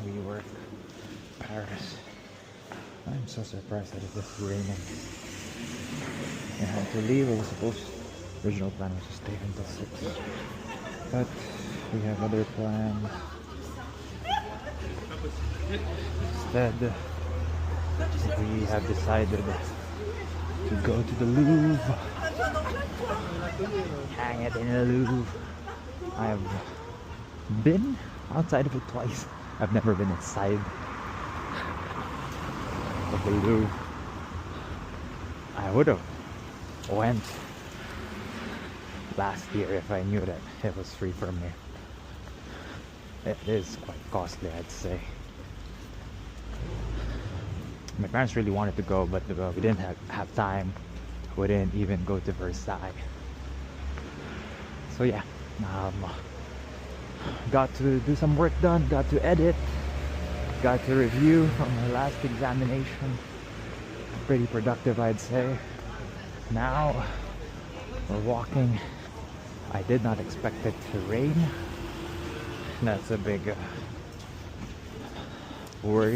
WeWork, Paris. I'm so surprised that it was raining. I had to leave. I was supposed, original plan was to stay until 6. But we have other plans. Instead, we have decided to go to the Louvre. Hang it in the Louvre. I've been outside of it twice. I've never been inside of the Louvre. I would have went last year if I knew that it was free for me. It is quite costly, I'd say. My parents really wanted to go, but we didn't have time. We didn't even go to Versailles. So yeah, got to do some work done, got to edit, got to review on my last examination. Pretty productive, I'd say. Now we're walking. I did not expect it to rain. That's a big worry.